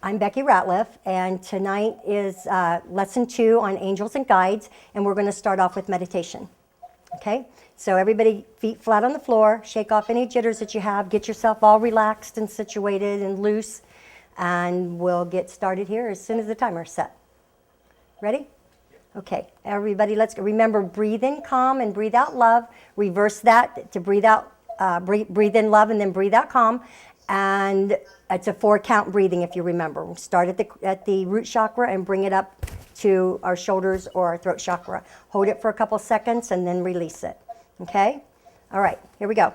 I'm Becky Ratliff, and tonight is lesson 2 on angels and guides, and we're going to start off with meditation. Okay? So everybody, feet flat on the floor, shake off any jitters that you have, get yourself all relaxed and situated and loose, and we'll get started here as soon as the timer's set. Ready? Okay, everybody, let's go. Remember, breathe in calm and breathe out love. Reverse that to breathe out, breathe in love and then breathe out calm. And it's a 4-count breathing, if you remember. We'll start at the root chakra and bring it up to our shoulders or our throat chakra. Hold it for a couple seconds and then release it. Okay? All right, here we go.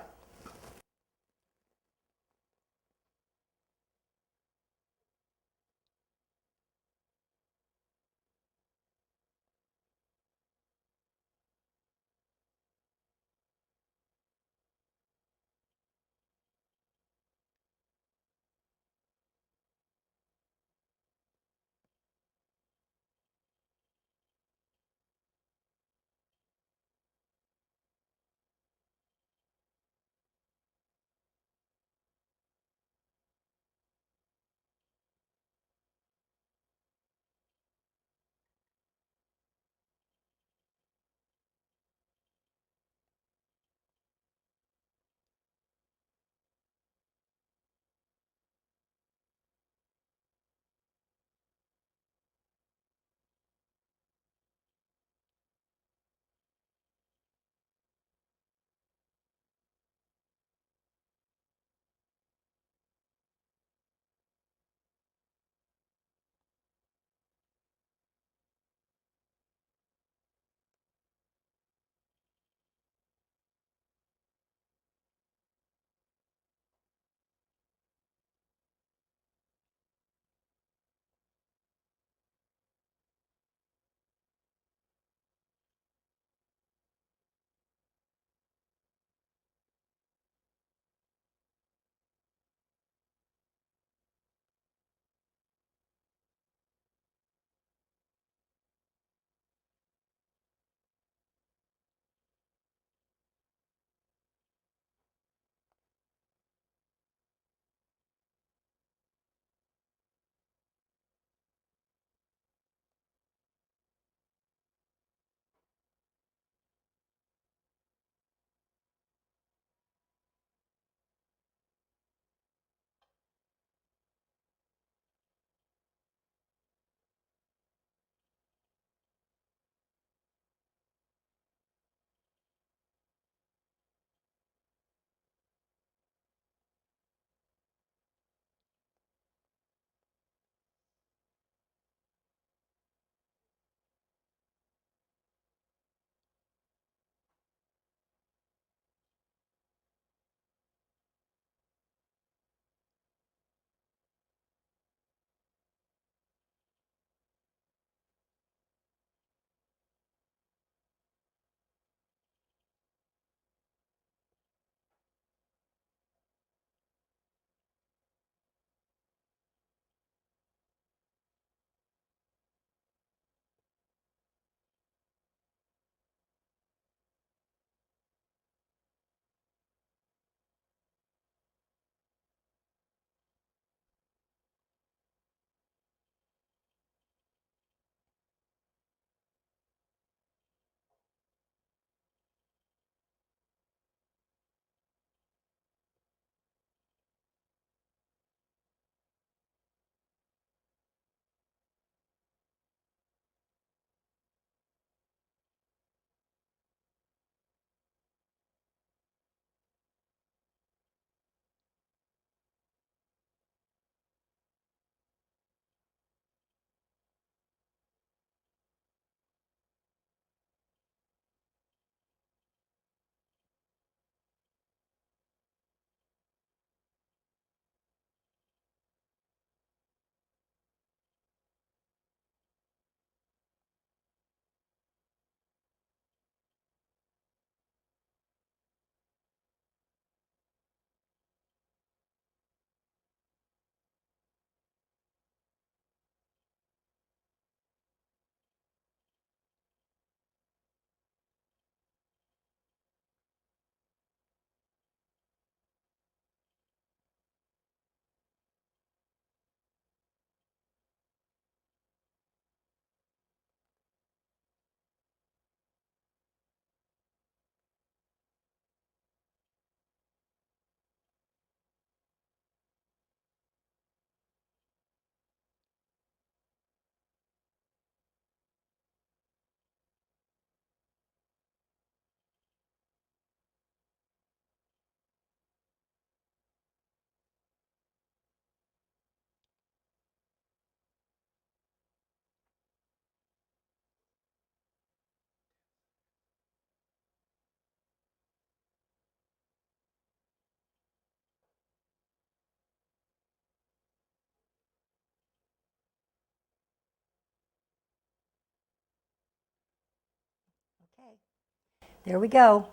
There we go.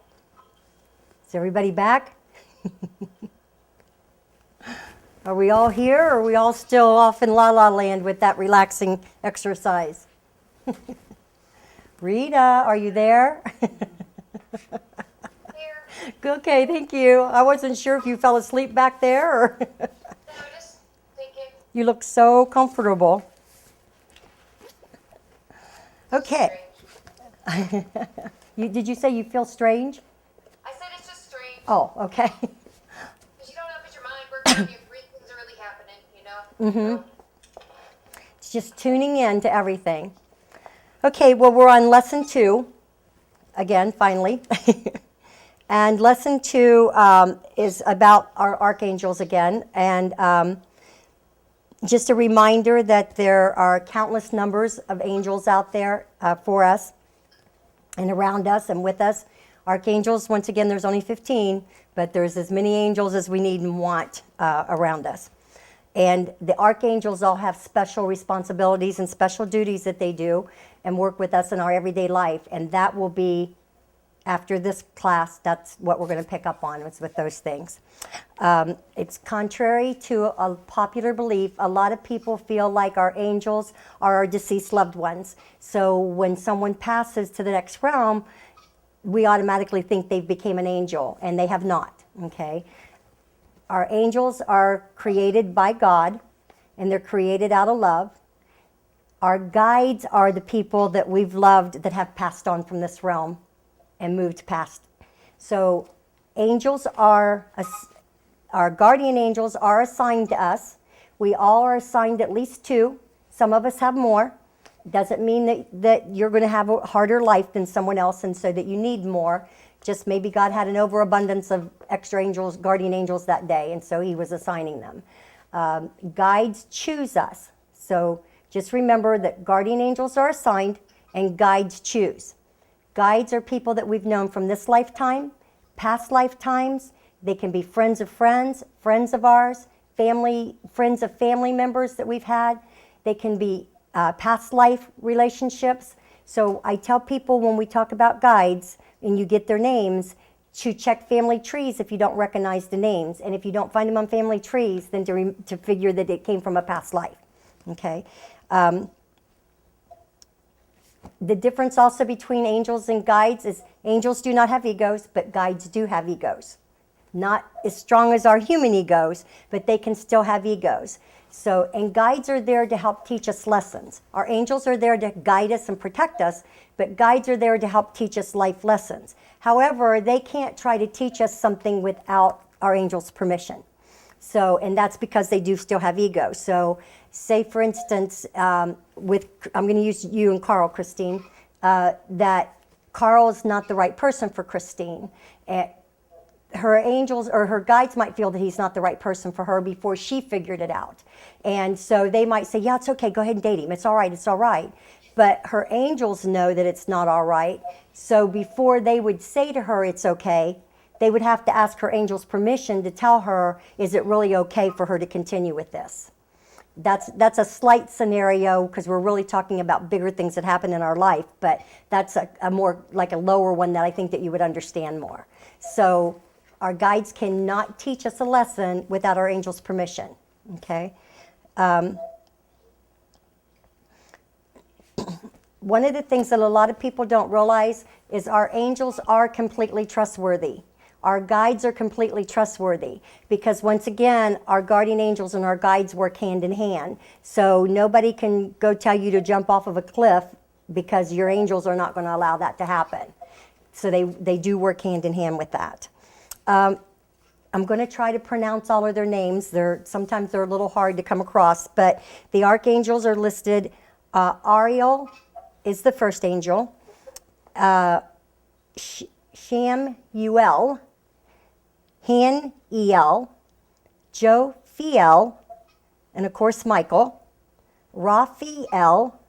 Is everybody back? Are we all here, or are we all still off in La La Land with that relaxing exercise? Rita, are you there? Here. Okay, thank you. I wasn't sure if you fell asleep back there, or No, just thinking. you look so comfortable. Okay. Did you say you feel strange? I said it's just strange. Oh, okay. Because you don't know if it's your mind working on you, things are really happening, you know? It's just tuning in to everything. Okay, well, we're on lesson 2, again, finally. And lesson 2 is about our archangels again. And just a reminder that there are countless numbers of angels out there for us and around us and with us. Archangels, once again, there's only 15, but there's as many angels as we need and want around us. And the archangels all have special responsibilities and special duties that they do and work with us in our everyday life. And that will be, after this class, that's what we're going to pick up on, is with those things. It's contrary to a popular belief. A lot of people feel like our angels are our deceased loved ones. So when someone passes to the next realm, we automatically think they became an angel, and they have not, okay? Our angels are created by God, and they're created out of love. Our guides are the people that we've loved that have passed on from this realm and moved past. So angels are, our guardian angels are assigned to us. We all are assigned at least 2. Some of us have more. Doesn't mean that you're going to have a harder life than someone else and so that you need more. Just maybe God had an overabundance of extra angels, guardian angels that day, and so he was assigning them. Guides choose us. So just remember that guardian angels are assigned and guides choose. Guides are people that we've known from this lifetime, past lifetimes. They can be friends of friends, friends of ours, family, friends of family members that we've had. They can be past life relationships. So I tell people when we talk about guides and you get their names, to check family trees if you don't recognize the names. And if you don't find them on family trees, then to figure that it came from a past life. Okay. The difference also between angels and guides is angels do not have egos, but guides do have egos. Not as strong as our human egos, but they can still have egos. So, and guides are there to help teach us lessons. Our angels are there to guide us and protect us, but guides are there to help teach us life lessons. However, they can't try to teach us something without our angel's permission. So, and that's because they do still have egos. So, say for instance, I'm going to use you and Carl, Christine, that Carl is not the right person for Christine. Her angels or her guides might feel that he's not the right person for her before she figured it out. And so they might say, yeah, it's okay, go ahead and date him. It's all right, it's all right. But her angels know that it's not all right. So before they would say to her it's okay, they would have to ask her angel's permission to tell her, is it really okay for her to continue with this? That's a slight scenario because we're really talking about bigger things that happen in our life, but that's a more like a lower one that I think that you would understand more. So our guides cannot teach us a lesson without our angel's permission, okay? One of the things that a lot of people don't realize is our angels are completely trustworthy. Our guides are completely trustworthy because, once again, our guardian angels and our guides work hand in hand. So nobody can go tell you to jump off of a cliff because your angels are not going to allow that to happen. So they do work hand in hand with that. I'm going to try to pronounce all of their names. Sometimes they're a little hard to come across, but the archangels are listed. Ariel is the first angel. Shamuel, Hanuel, Jophiel, and of course Michael. Raphael,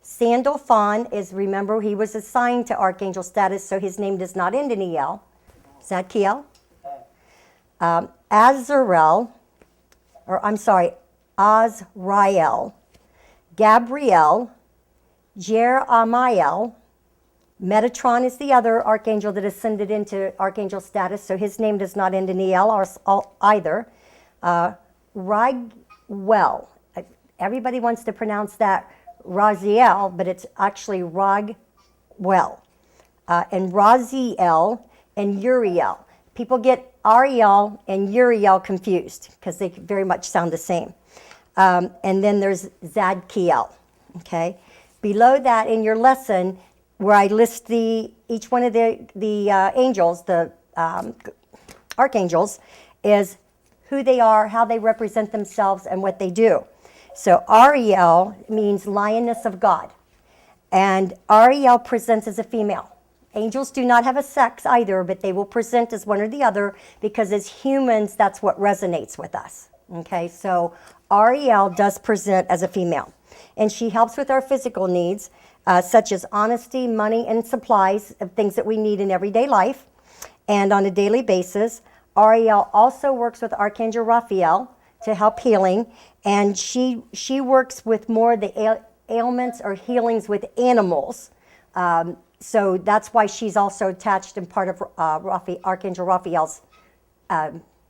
Sandalphon is, remember, he was assigned to archangel status, so his name does not end in El. Zadkiel. Azrael, Gabriel, Jeremiel, Metatron is the other archangel that ascended into archangel status, so his name does not end in EL either. Raguel. Everybody wants to pronounce that Raziel, but it's actually Raguel. And Raziel and Uriel. People get Ariel and Uriel confused because they very much sound the same. And then there's Zadkiel. Okay. Below that in your lesson, where I list each one of the angels, the archangels, is who they are, how they represent themselves, and what they do. So Ariel means lioness of God. And Ariel presents as a female. Angels do not have a sex either, but they will present as one or the other because as humans, that's what resonates with us. Okay, so Ariel does present as a female. And she helps with our physical needs, such as honesty, money, and supplies of things that we need in everyday life and on a daily basis. Ariel also works with Archangel Raphael to help healing, and she works with more the ailments or healings with animals. So that's why she's also attached and part of Archangel Raphael's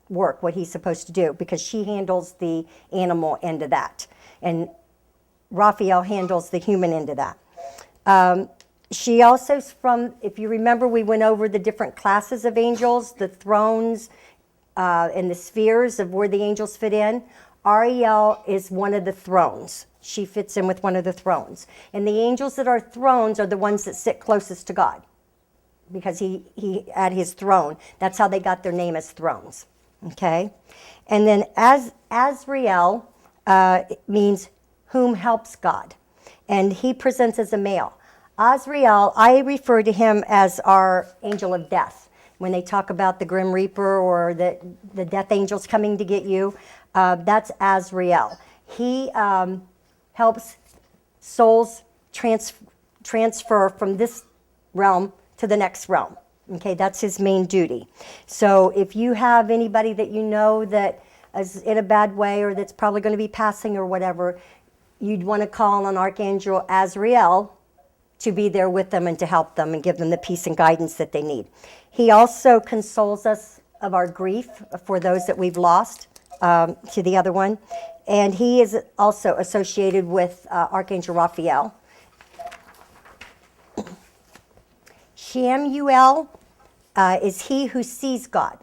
work, what he's supposed to do, because she handles the animal end of that. And Raphael handles the human end of that. She also, if you remember, we went over the different classes of angels, the thrones and the spheres of where the angels fit in. Ariel is one of the thrones. She fits in with one of the thrones. And the angels that are thrones are the ones that sit closest to God, because he at his throne. That's how they got their name as thrones. Okay? And then Azrael means whom helps God. And he presents as a male. Azrael, I refer to him as our angel of death. When they talk about the Grim Reaper or the death angels coming to get you, that's Azrael. He helps souls transfer from this realm to the next realm. Okay, that's his main duty. So if you have anybody that you know that is in a bad way or that's probably going to be passing or whatever, you'd want to call on Archangel Azrael to be there with them and to help them and give them the peace and guidance that they need. He also consoles us of our grief for those that we've lost to the other one. And he is also associated with Archangel Raphael. Shamuel is he who sees God.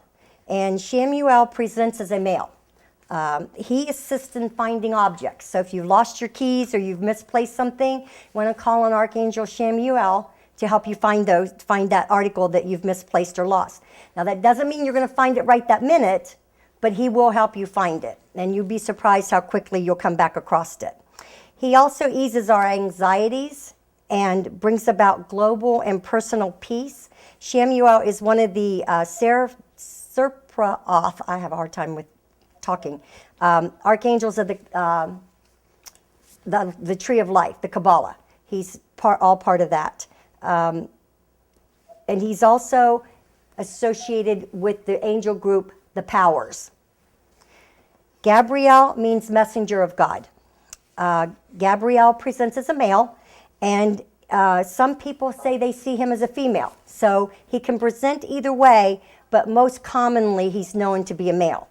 And Shamuel presents as a male. He assists in finding objects. So if you've lost your keys or you've misplaced something, you want to call on Archangel Shamuel to help you find that article that you've misplaced or lost. Now that doesn't mean you're going to find it right that minute, but he will help you find it. And you'll be surprised how quickly you'll come back across it. He also eases our anxieties and brings about global and personal peace. Shamuel is one of the Seraph, I have a hard time with talking, archangels of the tree of life, the Kabbalah. He's all part of that. And he's also associated with the angel group, the powers. Gabriel means messenger of God. Gabriel presents as a male, and some people say they see him as a female. So he can present either way, but most commonly he's known to be a male.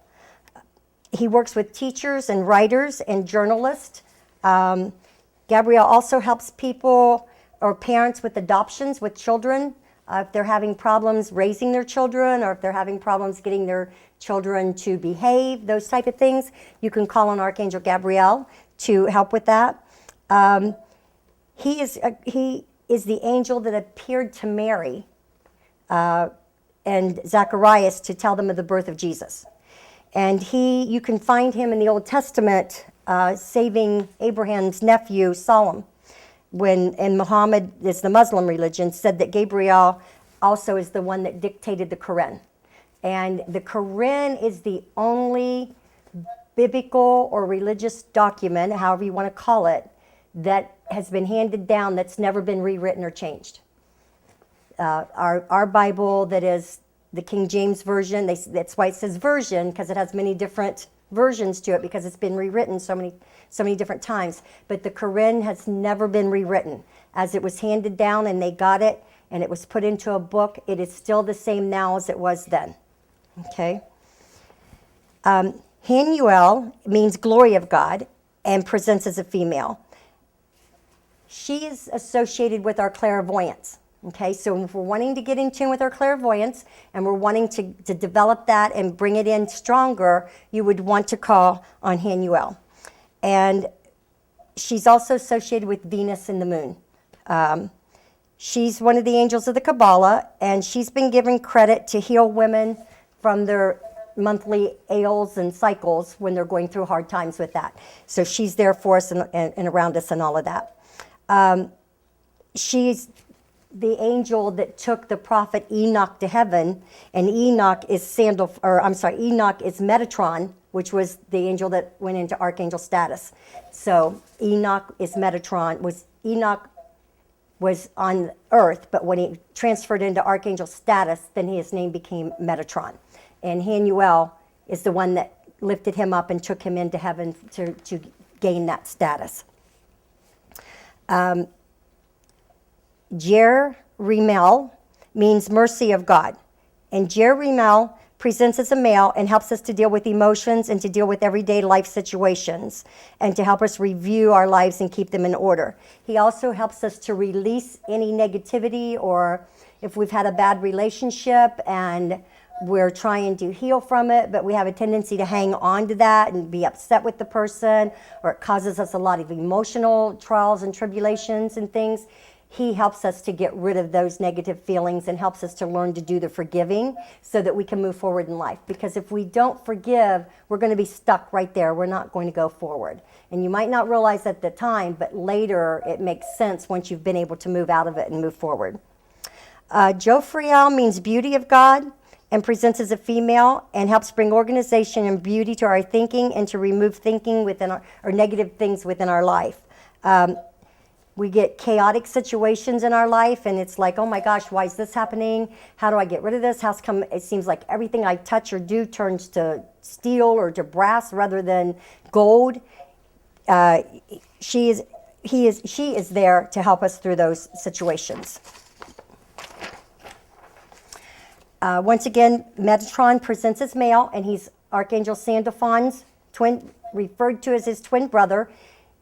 He works with teachers and writers and journalists. Gabriel also helps people or parents with adoptions with children. If they're having problems raising their children or if they're having problems getting their children to behave, those type of things, you can call on Archangel Gabriel to help with that. He is the angel that appeared to Mary and Zacharias to tell them of the birth of Jesus. And you can find him in the Old Testament saving Abraham's nephew, Solomon, and Muhammad is the Muslim religion, said that Gabriel also is the one that dictated the Quran. And the Quran is the only biblical or religious document, however you want to call it, that has been handed down that's never been rewritten or changed. Our Bible, that is the King James Version, that's why it says version, because it has many different versions to it, because it's been rewritten so many different times. But the Quran has never been rewritten, as it was handed down and they got it and it was put into a book. It is still the same now as it was then. Okay. Hanuel means glory of God and presents as a female. She is associated with our clairvoyance. Okay, so if we're wanting to get in tune with our clairvoyance and we're wanting to develop that and bring it in stronger, you would want to call on Hanuel. And she's also associated with Venus and the moon. She's one of the angels of the Kabbalah, and she's been given credit to heal women from their monthly ails and cycles when they're going through hard times with that. So she's there for us and around us and all of that. She's the angel that took the prophet Enoch to heaven, and Enoch is Enoch is Metatron, which was the angel that went into archangel status. So Enoch is Metatron. Enoch was on earth, but when he transferred into archangel status, then his name became Metatron. And Hanuel is the one that lifted him up and took him into heaven to gain that status. Jer-Remel means mercy of God. And Jer-Remel presents as a male and helps us to deal with emotions and to deal with everyday life situations and to help us review our lives and keep them in order. He also helps us to release any negativity, or if we've had a bad relationship and we're trying to heal from it, but we have a tendency to hang on to that and be upset with the person, or it causes us a lot of emotional trials and tribulations and things. He helps us to get rid of those negative feelings and helps us to learn to do the forgiving so that we can move forward in life. Because if we don't forgive, we're going to be stuck right there. We're not going to go forward. And you might not realize at the time, but later it makes sense once you've been able to move out of it and move forward. Jophiel means beauty of God and presents as a female and helps bring organization and beauty to our thinking and to remove thinking within or negative things within our life. We get chaotic situations in our life, and it's like, oh my gosh, why is this happening? How do I get rid of this? How's come it seems like everything I touch or do turns to steel or to brass rather than gold? She is there to help us through those situations. Once again, Metatron presents as male, and he's Archangel Sandalphon's twin, referred to as his twin brother.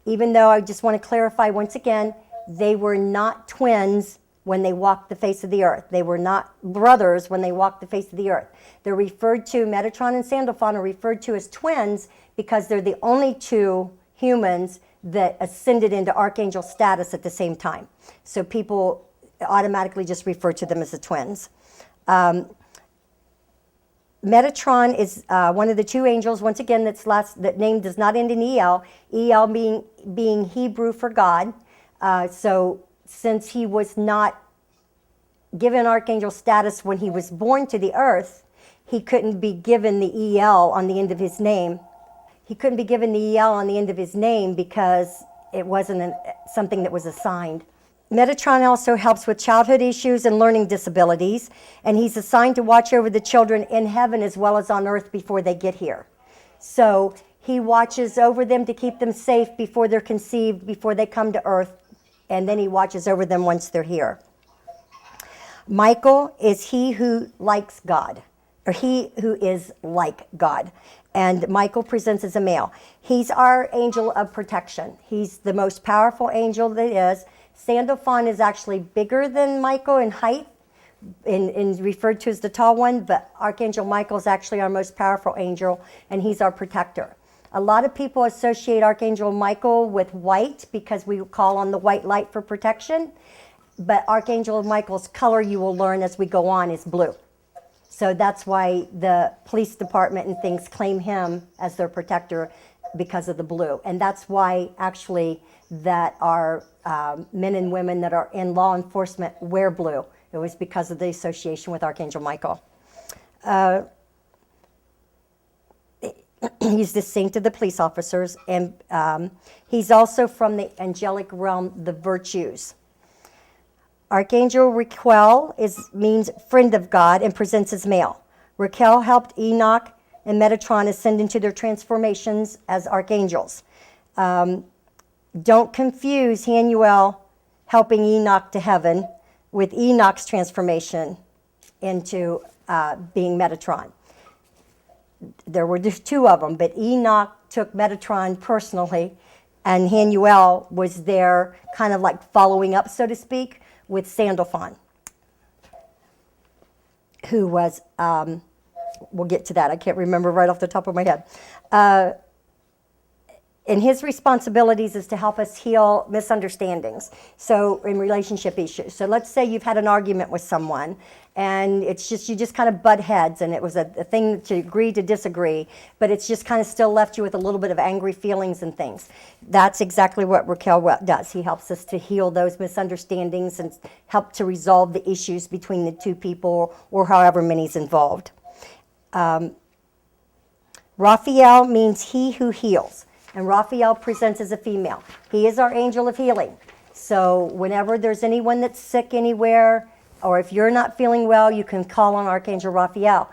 Even though I just want to clarify once again, they were not twins when they walked the face of the earth. They were not brothers when they walked the face of the earth. They're referred to, Metatron and Sandalphon are referred to as twins because they're the only two humans that ascended into archangel status at the same time. So people automatically just refer to them as the twins. Metatron is one of the two angels, once again, that name does not end in El, El being Hebrew for God. So since he was not given archangel status when he was born to the earth, he couldn't be given the El on the end of his name. He couldn't be given the El on the end of his name because it wasn't something that was assigned. Metatron also helps with childhood issues and learning disabilities, and he's assigned to watch over the children in heaven as well as on earth before they get here. So he watches over them to keep them safe before they're conceived, before they come to earth, and then he watches over them once they're here. Michael is he who likes God, or he who is like God. And Michael presents as a male. He's our angel of protection. He's the most powerful angel that is. Sandalphon is actually bigger than Michael in height and referred to as the tall one, but Archangel Michael is actually our most powerful angel, and he's our protector. A lot of people associate Archangel Michael with white because we call on the white light for protection, but Archangel Michael's color, you will learn as we go on, is blue. So that's why the police department and things claim him as their protector, because of the blue. And that's why actually that our men and women that are in law enforcement wear blue. It was because of the association with Archangel Michael. He's the saint of the police officers, and he's also from the angelic realm, the virtues. Archangel Requell means friend of God and presents as male. Requell helped Enoch and Metatron ascend into their transformations as archangels. Don't confuse Hanuel helping Enoch to heaven with Enoch's transformation into being Metatron. There were just two of them, but Enoch took Metatron personally, and Hanuel was there kind of like following up, so to speak, with Sandalphon, who was, we'll get to that, I can't remember right off the top of my head. And his responsibilities is to help us heal misunderstandings. So in relationship issues. So let's say you've had an argument with someone and it's just, you just kind of butt heads and it was a thing to agree to disagree, but it's just kind of still left you with a little bit of angry feelings and things. That's exactly what Requell does. He helps us to heal those misunderstandings and help to resolve the issues between the two people or however many's involved. Raphael means he who heals. And Raphael presents as a female. He is our angel of healing. So whenever there's anyone that's sick anywhere, or if you're not feeling well, you can call on Archangel Raphael.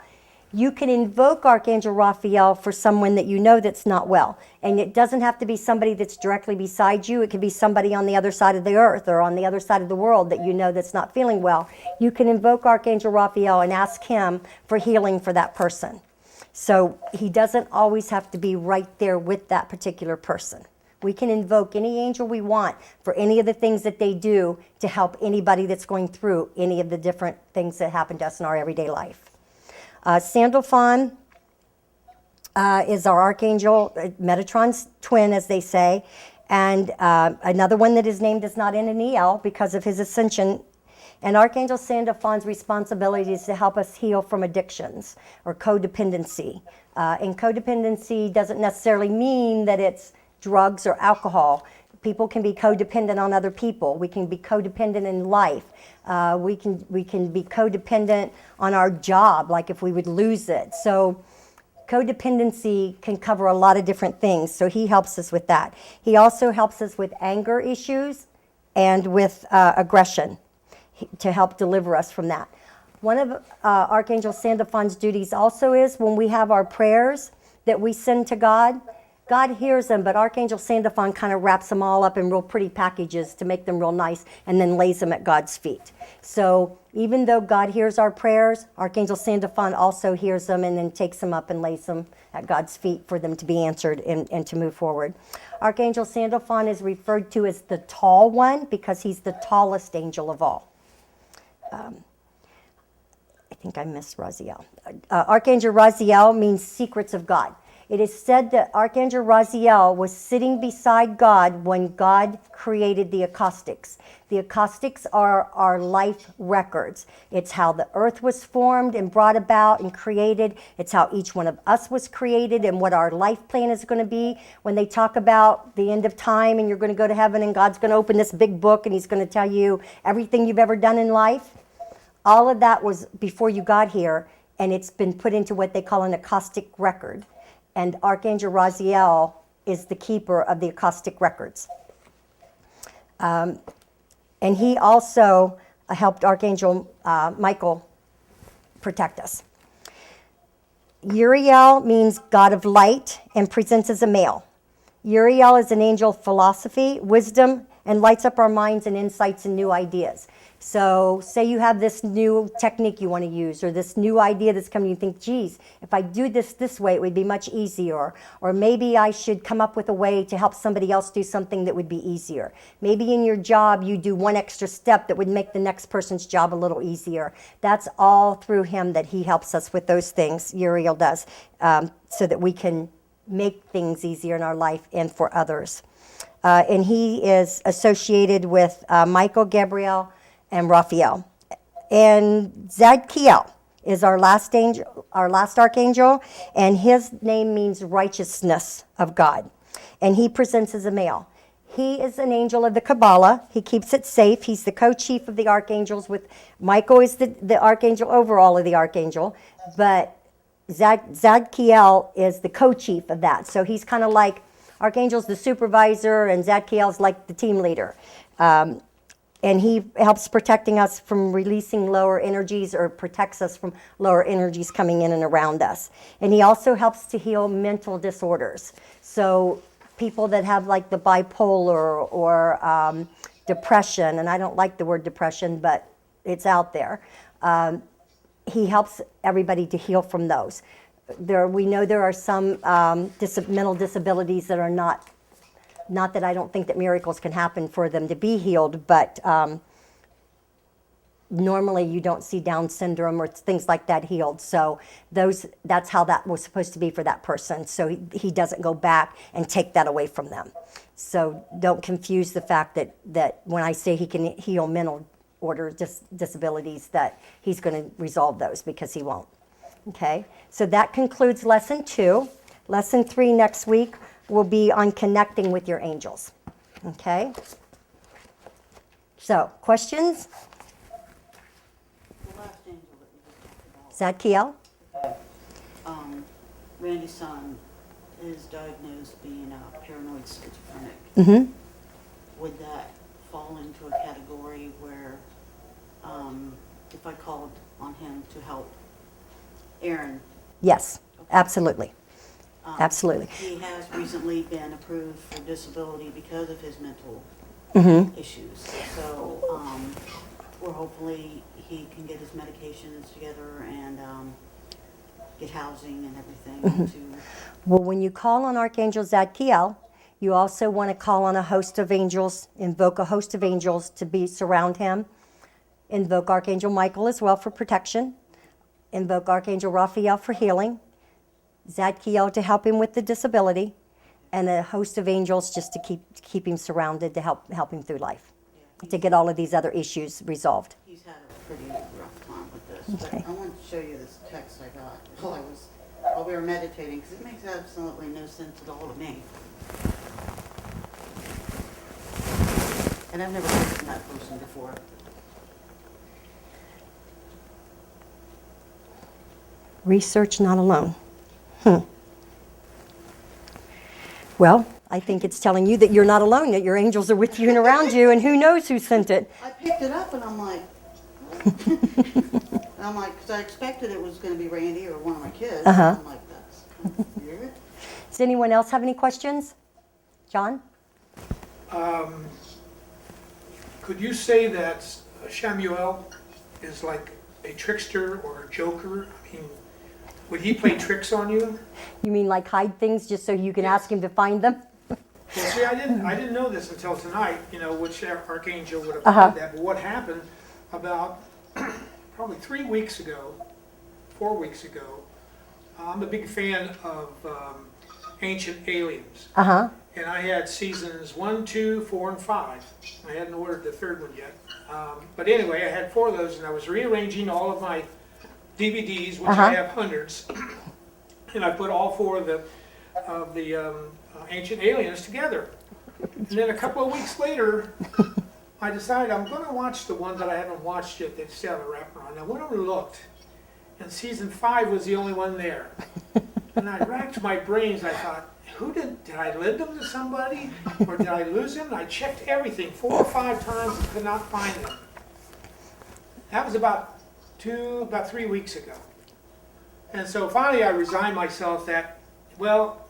You can invoke Archangel Raphael for someone that you know that's not well. And it doesn't have to be somebody that's directly beside you. It could be somebody on the other side of the earth or on the other side of the world that you know that's not feeling well. You can invoke Archangel Raphael and ask him for healing for that person. So he doesn't always have to be right there with that particular person. We can invoke any angel we want for any of the things that they do to help anybody that's going through any of the different things that happen to us in our everyday life. Sandalphon is our archangel, Metatron's twin, as they say, and another one that his name does not end in EL because of his ascension. And Archangel Sandalphon's responsibility is to help us heal from addictions or codependency. And codependency doesn't necessarily mean that it's drugs or alcohol. People can be codependent on other people. We can be codependent in life. We can be codependent on our job, like if we would lose it. So codependency can cover a lot of different things. So he helps us with that. He also helps us with anger issues and with aggression, to help deliver us from that. One of Archangel Sandalphon's duties also is when we have our prayers that we send to God, God hears them, but Archangel Sandalphon kind of wraps them all up in real pretty packages to make them real nice and then lays them at God's feet. So even though God hears our prayers, Archangel Sandalphon also hears them and then takes them up and lays them at God's feet for them to be answered and to move forward. Archangel Sandalphon is referred to as the tall one because he's the tallest angel of all. I think I missed Raziel. Archangel Raziel means secrets of God. It is said that Archangel Raziel was sitting beside God when God created the acoustics. The acoustics are our life records. It's how the earth was formed and brought about and created. It's how each one of us was created and what our life plan is going to be. When they talk about the end of time and you're going to go to heaven and God's going to open this big book and he's going to tell you everything you've ever done in life, all of that was before you got here, and it's been put into what they call an acoustic record. And Archangel Raziel is the keeper of the acoustic records. And he also helped Archangel Michael protect us. Uriel means God of light and presents as a male. Uriel is an angel of philosophy, wisdom, and lights up our minds and insights and new ideas. So say you have this new technique you want to use or this new idea that's coming, you think, geez, if I do this way, it would be much easier. Or maybe I should come up with a way to help somebody else do something that would be easier. Maybe in your job, you do one extra step that would make the next person's job a little easier. That's all through him that he helps us with those things, Uriel does, so that we can make things easier in our life and for others. And he is associated with Michael, Gabriel, and Raphael. And Zadkiel is our last angel, our last archangel, and his name means righteousness of God. And he presents as a male. He is an angel of the Kabbalah. He keeps it safe. He's the co-chief of the archangels. With Michael is the archangel over all of the archangel, but Zadkiel is the co-chief of that. So he's kind of like Archangel's the supervisor, and Zadkiel's like the team leader. And he helps protecting us from releasing lower energies or protects us from lower energies coming in and around us. And he also helps to heal mental disorders. So people that have like the bipolar or depression, and I don't like the word depression, but it's out there. He helps everybody to heal from those. We know there are some mental disabilities that are not that I don't think that miracles can happen for them to be healed, but normally you don't see Down syndrome or things like that healed. So that's how that was supposed to be for that person. So he doesn't go back and take that away from them. So don't confuse the fact that when I say he can heal mental order disabilities, that he's going to resolve those, because he won't. Okay, so that concludes lesson 2. Lesson 3 next week will be on connecting with your angels. Okay, so questions? The last angel that you just talked Zadkiel? about, Randy's son is diagnosed being a paranoid schizophrenic. Mm-hmm. Would that fall into a category where, if I called on him to help Aaron? Yes, absolutely. Absolutely. He has recently been approved for disability because of his mental issues. So we're hopefully he can get his medications together and get housing and everything. Well, when you call on Archangel Zadkiel, you also want to call on a host of angels, invoke a host of angels to surround him. Invoke Archangel Michael as well for protection. Invoke Archangel Raphael for healing. Zadkiel to help him with the disability. And a host of angels just to keep him surrounded, to help him through life. To get all of these other issues resolved. He's had a pretty rough time with this. Okay. But I want to show you this text I got while we were meditating, because it makes absolutely no sense at all to me. And I've never heard from that person before. Research not alone. Well, I think it's telling you that you're not alone, that your angels are with you and around you, and who knows who sent it. I picked it up and I'm like, what? And I'm like, because I expected it was going to be Randy or one of my kids. Uh-huh. I'm like, that's kind of weird. Does anyone else have any questions? John? Could you say that Hanuel is like a trickster or a joker? I mean, would he play tricks on you? You mean like hide things just so you can ask him to find them? Well, see, I didn't know this until tonight, which archangel would have Uh-huh. said that. But what happened about probably 3 weeks ago, 4 weeks ago, I'm a big fan of Ancient Aliens. Uh-huh. And I had seasons 1, 2, 4, and 5. I hadn't ordered the third one yet. But anyway, I had 4 of those, and I was rearranging all of my DVDs, which I have hundreds. And I put all 4 of the Ancient Aliens together. And then a couple of weeks later, I decided I'm going to watch the one that I haven't watched yet that's still on the wraparound. And I went over and looked, and season 5 was the only one there. And I racked my brains. I thought, did I lend them to somebody, or did I lose them? And I checked everything 4 or 5 times and could not find them. That was about 3 weeks ago. And so finally I resigned myself that, well,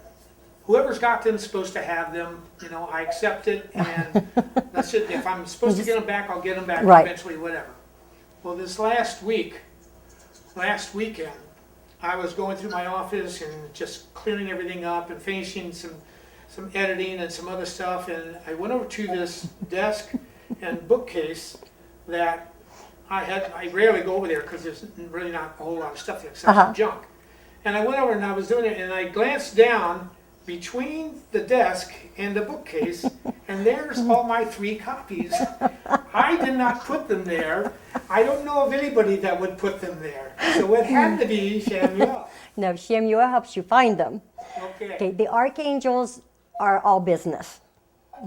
whoever's got them is supposed to have them. I accept it, and that's it. If I'm supposed to get them back, I'll get them back eventually, whatever. Well, this last weekend, I was going through my office and just clearing everything up and finishing some editing and some other stuff, and I went over to this desk and bookcase that I rarely go over there because there's really not a whole lot of stuff there except some junk. And I went over and I was doing it, and I glanced down between the desk and the bookcase, and there's all my 3 copies. I did not put them there. I don't know of anybody that would put them there. So it had to be Hanuel. No, Hanuel helps you find them. Okay. Okay, the archangels are all business.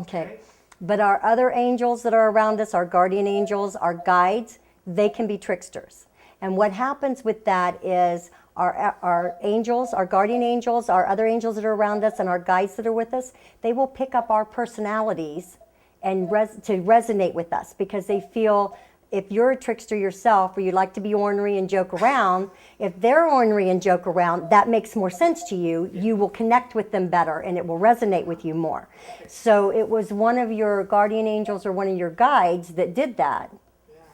Okay. But our other angels that are around us, our guardian angels, our guides, they can be tricksters. And what happens with that is our angels, our guardian angels, our other angels that are around us, and our guides that are with us, they will pick up our personalities and to resonate with us, because they feel if you're a trickster yourself, or you like to be ornery and joke around, if they're ornery and joke around, that makes more sense to you. You will connect with them better, and it will resonate with you more. So it was one of your guardian angels or one of your guides that did that.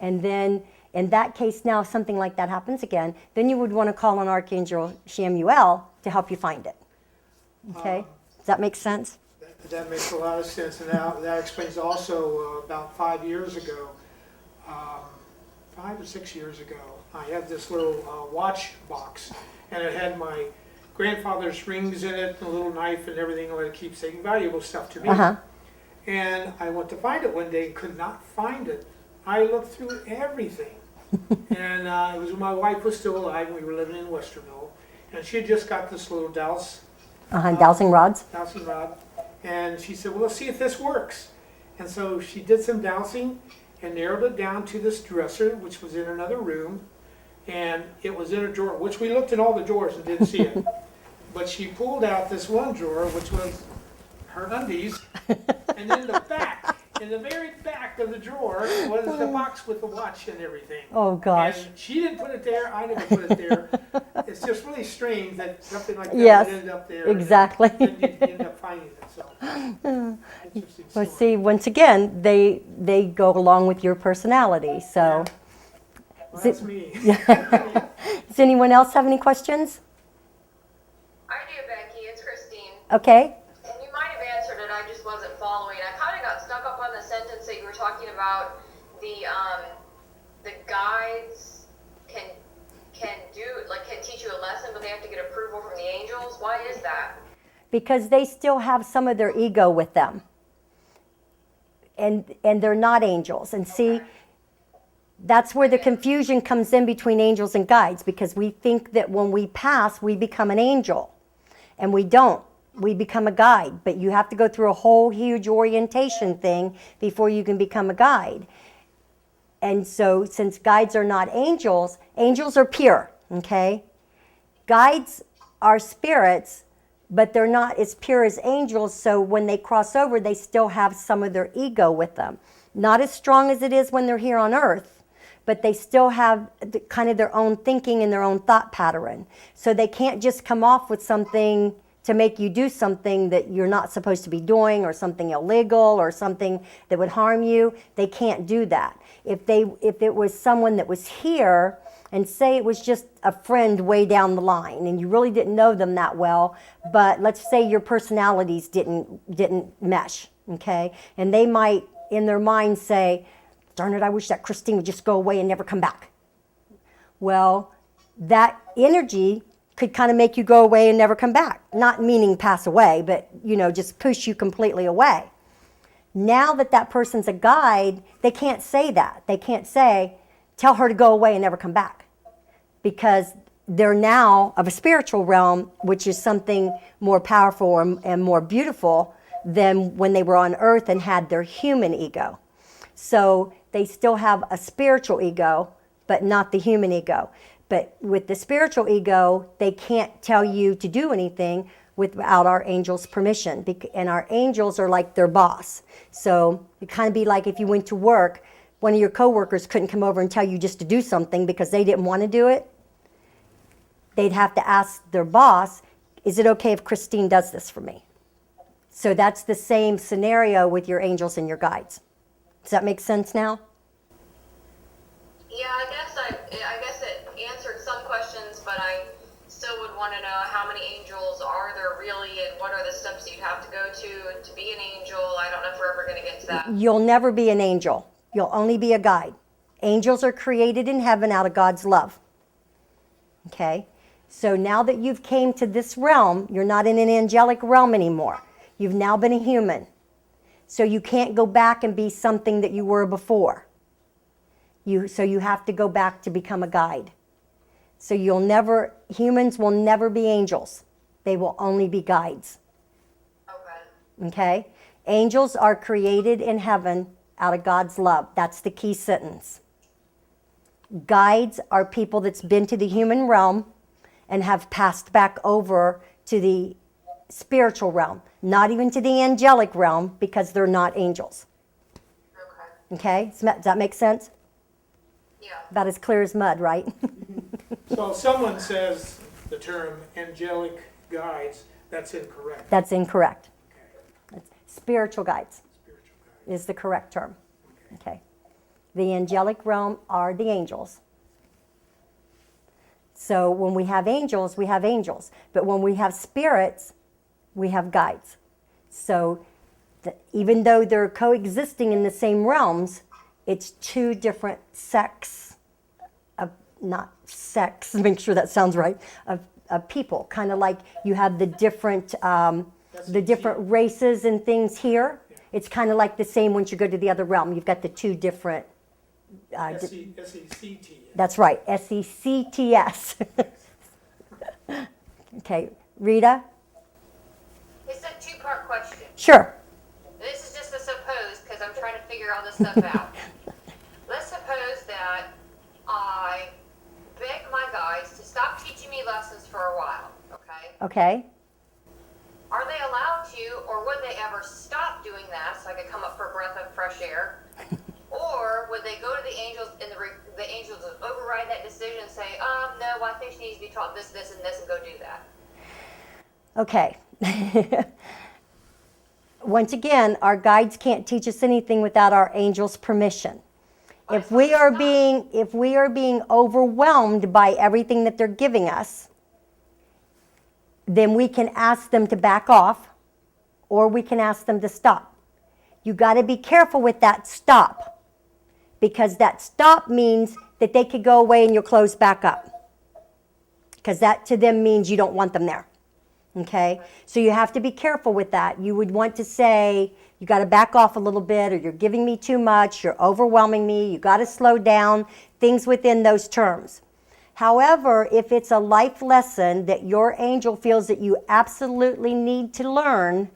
And then In that case, now, if something like that happens again, then you would want to call on Archangel Hanuel to help you find it. Okay? Does that make sense? That makes a lot of sense, and that explains also about 5 years ago, 5 or 6 years ago, I had this little watch box, and it had my grandfather's rings in it, and a little knife and everything, like keepsake, valuable stuff to me. And I went to find it one day and could not find it. I looked through everything. And it was when my wife was still alive, and we were living in Westerville, and she had just got this little Dowsing rods. dowsing rod, and she said, well, let's see if this works. And so she did some dowsing and narrowed it down to this dresser, which was in another room, and it was in a drawer, which we looked in all the drawers and didn't see it. But she pulled out this one drawer, which was her undies, and then the back, in the very back of the drawer was the box with the watch and everything. Oh, gosh. And she didn't put it there, I never put it there. It's just really strange that something like that Yes, would end up there. exactly. And then you end up finding it, so. Interesting Well, story. see, once again, they go along with your personality. So, Well, that's me. does anyone else have any questions? I do, Becky. It's Christine. Okay. And you might have answered it. I just wasn't following. I kind of got stuck up on the sentence that you were talking about. The guides can teach you a lesson, but they have to get approval from the angels. Why is that? Because they still have some of their ego with them. And they're not angels. And see, that's where the confusion comes in between angels and guides, because we think that when we pass, we become an angel. And we don't. We become a guide. But you have to go through a whole huge orientation thing before you can become a guide. And so, since guides are not angels, angels are pure, okay? Guides are spirits, but they're not as pure as angels, so when they cross over, they still have some of their ego with them. Not as strong as it is when they're here on earth, but they still have kind of their own thinking and their own thought pattern. So they can't just come off with something to make you do something that you're not supposed to be doing, or something illegal, or something that would harm you. They can't do that. If it was someone that was here, and say it was just a friend way down the line, and you really didn't know them that well, but let's say your personalities didn't mesh, okay? And they might, in their mind, say, darn it, I wish that Christine would just go away and never come back. Well, that energy could kind of make you go away and never come back. Not meaning pass away, but, just push you completely away. Now that person's a guide, they can't say that. They can't say, tell her to go away and never come back. Because they're now of a spiritual realm, which is something more powerful and more beautiful than when they were on earth and had their human ego. So they still have a spiritual ego, but not the human ego. But with the spiritual ego, they can't tell you to do anything without our angels' permission. And our angels are like their boss. So it kind of be like if you went to work, one of your coworkers couldn't come over and tell you just to do something because they didn't want to do it. They'd have to ask their boss, is it okay if Christine does this for me? So that's the same scenario with your angels and your guides. Does that make sense now? Yeah, I guess it answered some questions, but I still would want to know how many angels are there really, and what are the steps that you'd have to go to be an angel. I don't know if we're ever going to get to that. You'll never be an angel. You'll only be a guide. Angels are created in heaven out of God's love. Okay? So now that you've came to this realm, you're not in an angelic realm anymore. You've now been a human. So you can't go back and be something that you were before. So you have to go back to become a guide. So humans will never be angels. They will only be guides. Okay. Okay? Angels are created in heaven out of God's love. That's the key sentence. Guides are people that's been to the human realm and have passed back over to the spiritual realm, not even to the angelic realm, because they're not angels. Okay. Okay? Does that make sense? Yeah. About as clear as mud, right? So if someone says the term angelic guides, that's incorrect. That's incorrect. Okay. That's spiritual guides Spiritual guides. is the correct term. Okay. The angelic realm are the angels. So when we have angels, we have angels. But when we have spirits, we have guides. So even though they're coexisting in the same realms, it's two different not sex, make sure that sounds right, of people. Kind of like you have the different races and things here. It's kind of like the same once you go to the other realm. You've got the two different... S-E-C-T. That's right, S-E-C-T-S. Okay, Rita? It's a two-part question. Sure. This is just a suppose because I'm trying to figure all this stuff out. Let's suppose that I beg my guides to stop teaching me lessons for a while, okay? Okay. Are they allowed to, or would they ever stop doing that so I could come up for a breath of fresh air? Or would they go to the angels and the angels would override that decision and say, no, I think she needs to be taught this, this, and this, and go do that? Okay. Once again, our guides can't teach us anything without our angels' permission. If we are being overwhelmed by everything that they're giving us, then we can ask them to back off, or we can ask them to stop. You got to be careful with that stop, because that stop means that they could go away and you'll close back up, because that to them means you don't want them there. Okay, so you have to be careful with that. You would want to say, you got to back off a little bit, or you're giving me too much, you're overwhelming me, you got to slow down, things within those terms. However, if it's a life lesson that your angel feels that you absolutely need to learn,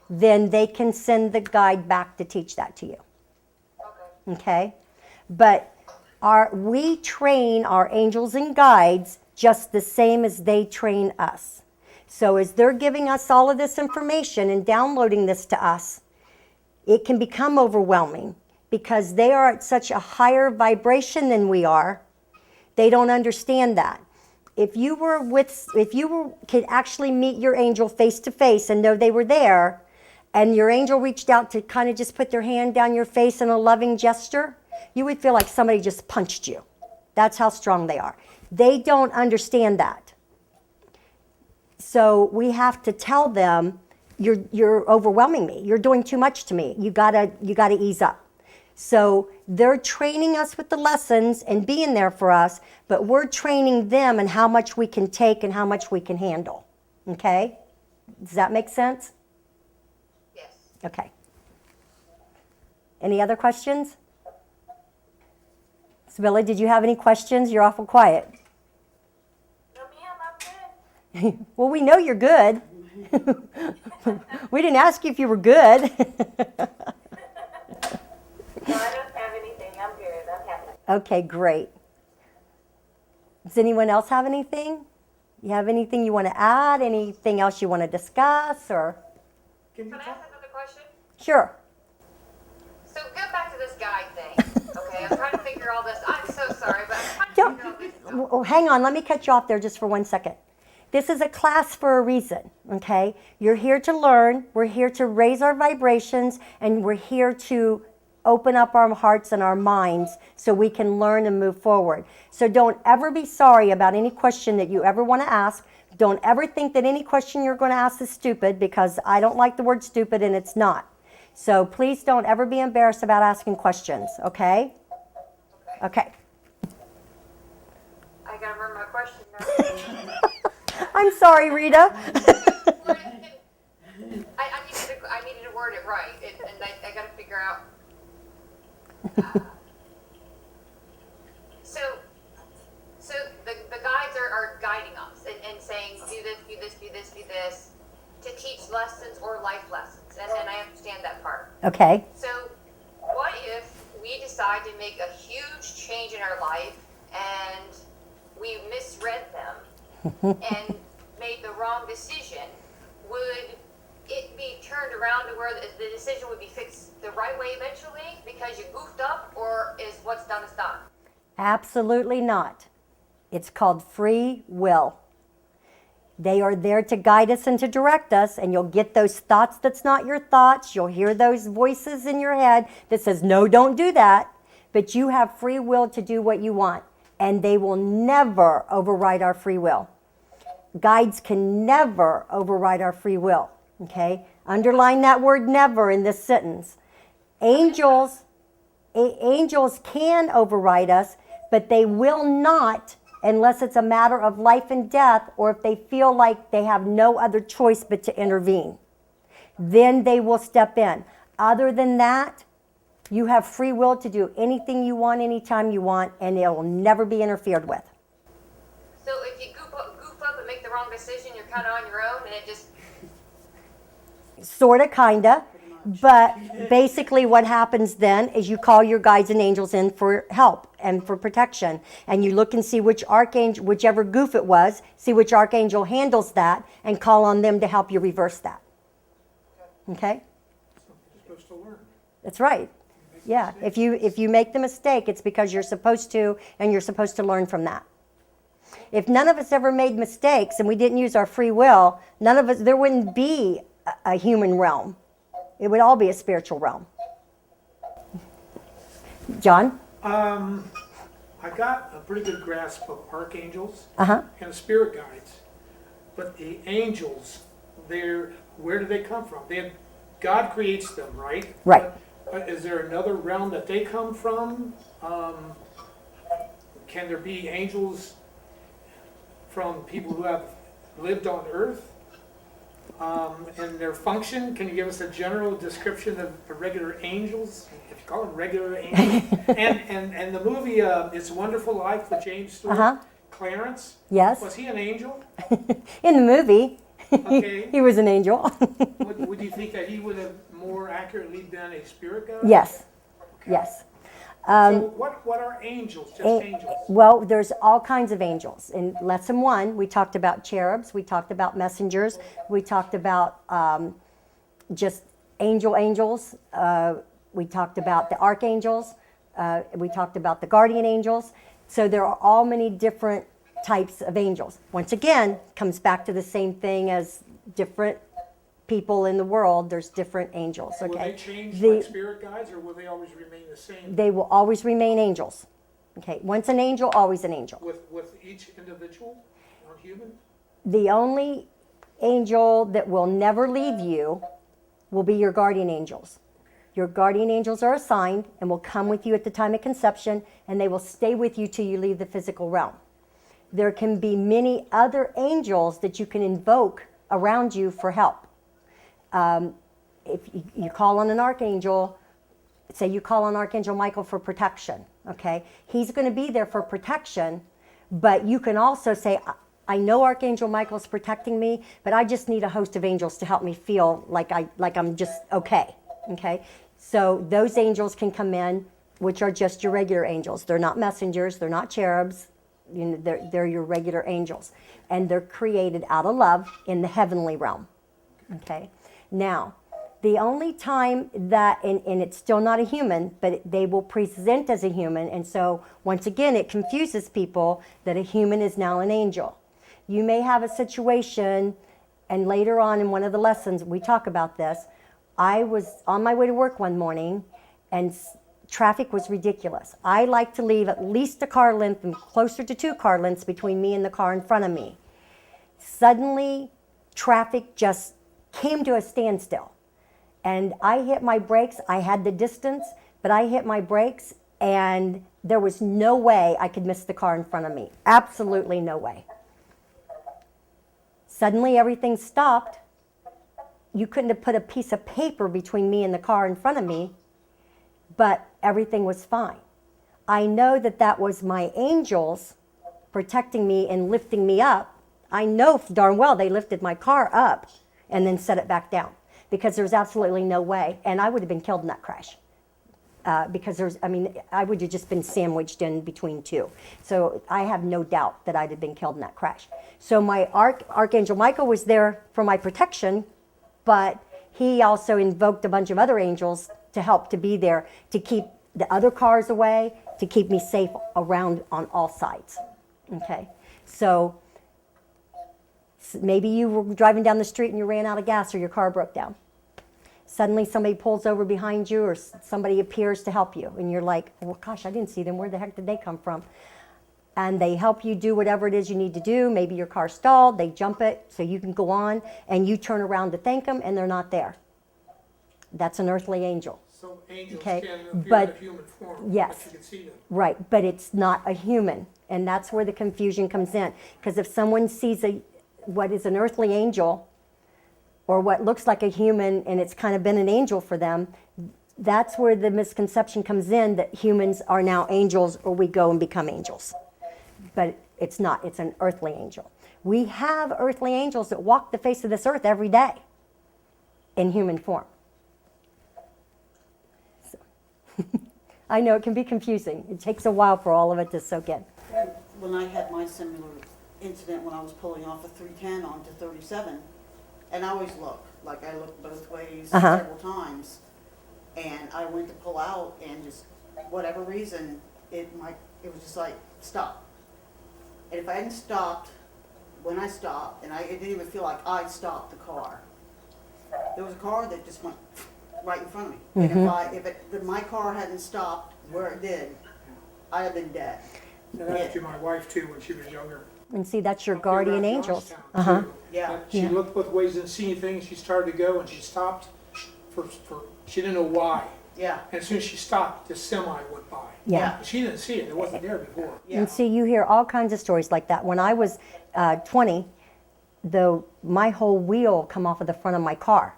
then they can send the guide back to teach that to you. Okay? But we train our angels and guides just the same as they train us. So as they're giving us all of this information and downloading this to us, it can become overwhelming because they are at such a higher vibration than we are. They don't understand that. If you could actually meet your angel face to face and know they were there, and your angel reached out to kind of just put their hand down your face in a loving gesture, you would feel like somebody just punched you. That's how strong they are. They don't understand that. So we have to tell them, you're overwhelming me. You're doing too much to me. You gotta ease up. So they're training us with the lessons and being there for us, but we're training them in how much we can take and how much we can handle. Okay? Does that make sense? Yes. Okay. Any other questions? Sibylla, did you have any questions? You're awful quiet. No, ma'am, I'm good. Well, we know you're good. We didn't ask you if you were good. No, I don't have anything. I'm good. I'm happy. Okay, great. Does anyone else have anything? You have anything you want to add? Anything else you want to discuss? Or Can you Can I talk? ask another question? sure. So go back to this guide thing. Okay, I'm trying to figure all this. I'm so sorry, but I'm trying to figure all this out. Oh, hang on. Let me cut you off there just for 1 second. This is a class for a reason, okay? You're here to learn. We're here to raise our vibrations, and we're here to open up our hearts and our minds so we can learn and move forward. So don't ever be sorry about any question that you ever want to ask. Don't ever think that any question you're going to ask is stupid, because I don't like the word stupid and it's not. So please don't ever be embarrassed about asking questions, okay? Okay. I gotta remember my question now. I'm sorry, Rita. I needed to word it right, and I gotta figure out. So the guides are guiding us and saying, do this, do this, do this, do this, to teach lessons or life lessons, and I understand that part. Okay. So what if we decide to make a huge change in our life and we misread them and made the wrong decision? Would it be turned around to where the decision would be fixed the right way eventually because you goofed up, or is what's done is done? Absolutely not. It's called free will. They are there to guide us and to direct us, and you'll get those thoughts that's not your thoughts. You'll hear those voices in your head that says, no, don't do that. but you have free will to do what you want, and they will never override our free will. Guides can never override our free will, okay? Underline that word never in this sentence. Angels can override us, but they will not unless it's a matter of life and death, or if they feel like they have no other choice but to intervene. Then they will step in. Other than that, you have free will to do anything you want, anytime you want, and it will never be interfered with. So if you goof up and make the wrong decision, you're kind of on your own, and it just... Sorta, kinda. But basically what happens then is you call your guides and angels in for help and for protection. And you look and see which archangel, whichever goof it was, see which archangel handles that and call on them to help you reverse that. Okay? You're supposed to learn. That's right. Yeah. If you make the mistake, it's because you're supposed to, and you're supposed to learn from that. If none of us ever made mistakes and we didn't use our free will, there wouldn't be a human realm. It would all be a spiritual realm. John? I got a pretty good grasp of archangels Uh-huh. and spirit guides, but the angels, where do they come from? God creates them, right? Right. But is there another realm that they come from? Can there be angels from people who have lived on Earth? And their function, can you give us a general description of the regular angels, if you call them regular angels? and the movie It's a Wonderful Life with James Stewart, Uh-huh. Clarence, Yes. was he an angel? In the movie, Okay. he was an angel. Would you think that he would have more accurately been a spirit guide? Yes. Yes. So what are angels? Just angels? Well, there's all kinds of angels. In lesson 1, we talked about cherubs, we talked about messengers, we talked about just angels. We talked about the archangels. We talked about the guardian angels. So there are all many different types of angels. Once again, comes back to the same thing as different people in the world. There's different angels. Okay. Will they change like spirit guides, or will they always remain the same They will always remain angels. Okay. Once an angel, always an angel. with each individual, not human? The only angel that will never leave you will be your guardian angels. Your guardian angels are assigned and will come with you at the time of conception, and they will stay with you till you leave the physical realm. There can be many other angels that you can invoke around you for help. If you call on an archangel, say you call on Archangel Michael for protection, okay? He's going to be there for protection, but you can also say, I know Archangel Michael's protecting me, but I just need a host of angels to help me feel like I'm just okay, okay? So those angels can come in, which are just your regular angels. They're not messengers, they're not cherubs, they're your regular angels. And they're created out of love in the heavenly realm, okay? Now, the only time that, and it's still not a human, but they will present as a human, and so once again it confuses people that a human is now an angel. You may have a situation, and later on in one of the lessons we talk about this. I was on my way to work one morning, and traffic was ridiculous. I like to leave at least a car length and closer to 2 car lengths between me and the car in front of me. Suddenly, traffic just came to a standstill. And I hit my brakes. I had the distance, but I hit my brakes, and there was no way I could miss the car in front of me. Absolutely no way. Suddenly, everything stopped. You couldn't have put a piece of paper between me and the car in front of me, but everything was fine. I know that that was my angels protecting me and lifting me up. I know darn well they lifted my car up and then set it back down, because there's absolutely no way, and I would have been killed in that crash. Because I would have just been sandwiched in between 2. So I have no doubt that I'd have been killed in that crash. So my Archangel Michael was there for my protection, but he also invoked a bunch of other angels to help to be there to keep the other cars away, to keep me safe around on all sides. Okay, so maybe you were driving down the street and you ran out of gas or your car broke down. Suddenly somebody pulls over behind you, or somebody appears to help you, and you're like, well, gosh, I didn't see them. Where the heck did they come from? And they help you do whatever it is you need to do. Maybe your car stalled, they jump it so you can go on, and you turn around to thank them, and they're not there. That's an earthly angel. So angels Okay, can appear but- in a human form, yes. but you can see them. Right, but it's not a human, and that's where the confusion comes in. Because if someone sees what is an earthly angel, or what looks like a human, and it's kind of been an angel for them, that's where the misconception comes in that humans are now angels, or we go and become angels. But it's not, it's an earthly angel. We have earthly angels that walk the face of this earth every day in human form. So, I know it can be confusing. It takes a while for all of it to soak in. When I had my similar incident when I was pulling off of 310 onto 37, and I always look, like I looked both ways several times, and I went to pull out, and just whatever reason, it was just like, stop. And if I hadn't stopped, when I stopped, and it didn't even feel like I stopped the car, there was a car that just went right in front of me. And if my car hadn't stopped where it did, I'd have been dead. That happened to my wife too when she was younger. And see, that's your Up here guardian around angels. Johnstown, too. Yeah. But she looked both ways, didn't see anything. She started to go, and she stopped for she didn't know why. Yeah. And as soon as she stopped, this semi went by. Yeah. She didn't see it. It wasn't there before. Yeah. And see, you hear all kinds of stories like that. When I was 20, my whole wheel come off of the front of my car,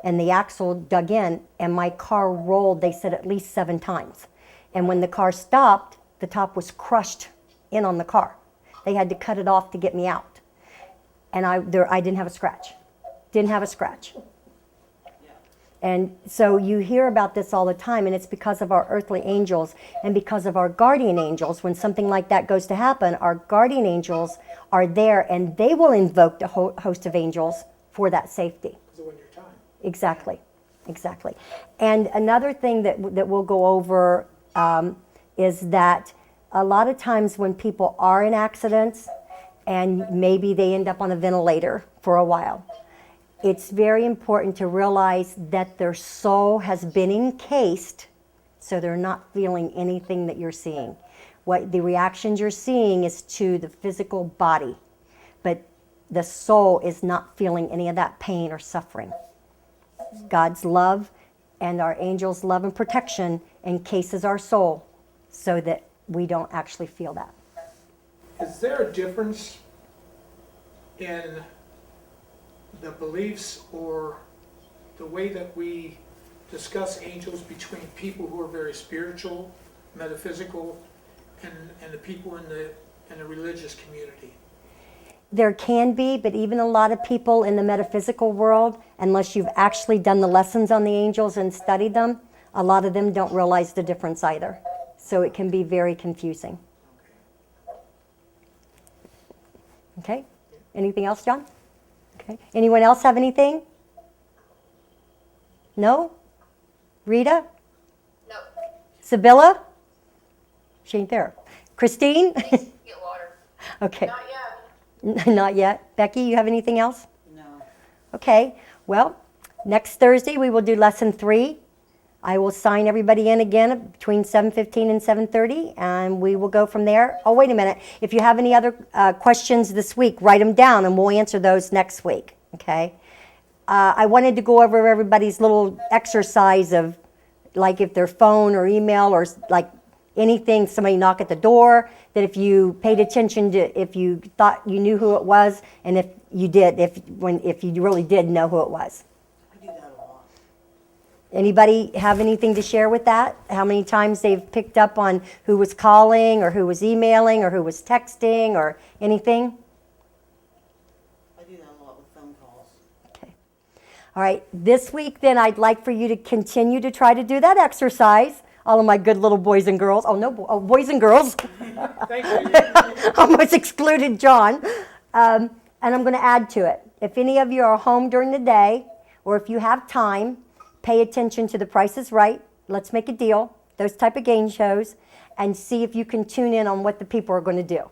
and the axle dug in, and my car rolled, they said, at least 7 times. And when the car stopped, the top was crushed in on the car. They had to cut it off to get me out. And I didn't have a scratch. Didn't have a scratch. And so you hear about this all the time, and it's because of our earthly angels and because of our guardian angels. When something like that goes to happen, our guardian angels are there, and they will invoke the host of angels for that safety. It's a one-year time. Exactly, exactly. And another thing that we'll go over is that a lot of times when people are in accidents, and maybe they end up on a ventilator for a while, it's very important to realize that their soul has been encased, so they're not feeling anything that you're seeing. What the reactions you're seeing is to the physical body, but the soul is not feeling any of that pain or suffering. God's love and our angels' love and protection encases our soul so that we don't actually feel that. Is there a difference in the beliefs or the way that we discuss angels between people who are very spiritual, metaphysical, and the people in the religious community? There can be, but even a lot of people in the metaphysical world, unless you've actually done the lessons on the angels and studied them, a lot of them don't realize the difference either. So it can be very confusing. Okay? Anything else, John? Okay. Anyone else have anything? No? Rita? No, Sibylla? She ain't there. Christine? get water. Okay. Not yet. Not yet. Becky, you have anything else? No. Okay. Well, next Thursday we will do lesson 3. I will sign everybody in again between 7:15 and 7:30, and we will go from there. Oh, wait a minute. If you have any other questions this week, write them down, and we'll answer those next week, okay? I wanted to go over everybody's little exercise of, like, if their phone or email or, like, anything, somebody knock at the door, that if you paid attention to, if you thought you knew who it was, and if you did, if you really did know who it was. I do that a lot. Anybody have anything to share with that? How many times they've picked up on who was calling or who was emailing or who was texting or anything? I do that a lot with phone calls. Okay. All right. This week, then, I'd like for you to continue to try to do that exercise. All of my good little boys and girls. Oh, no, boys and girls. Thank you. Almost excluded John. And I'm going to add to it. If any of you are home during the day, or if you have time, pay attention to The Price is Right, Let's Make a Deal, those type of game shows, and see if you can tune in on what the people are going to do.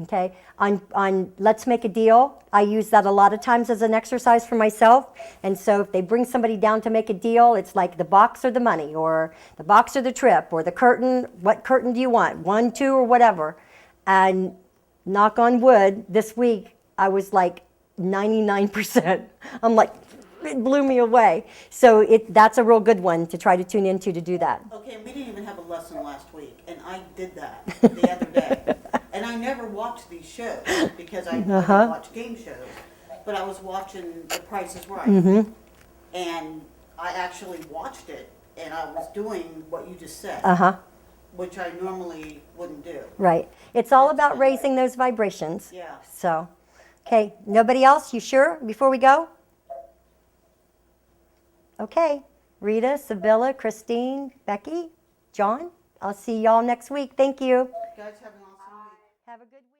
Okay, on Let's Make a Deal, I use that a lot of times as an exercise for myself. And so if they bring somebody down to make a deal, it's like the box or the money, or the box or the trip, or the curtain. What curtain do you want? 1, 2, or whatever. And knock on wood, this week I was like 99%. I'm like, it blew me away. So that's a real good one to try to tune into to do that. Okay, we didn't even have a lesson last week, and I did that the other day. And I never watched these shows because I don't watch game shows. But I was watching The Price is Right. And I actually watched it, and I was doing what you just said, which I normally wouldn't do. Right. It's all about raising those vibrations. Yeah. So, okay, nobody else? You sure before we go? Okay, Rita, Sibylla, Christine, Becky, John, I'll see y'all next week. Thank you. Guys, have an awesome week. Have a good week.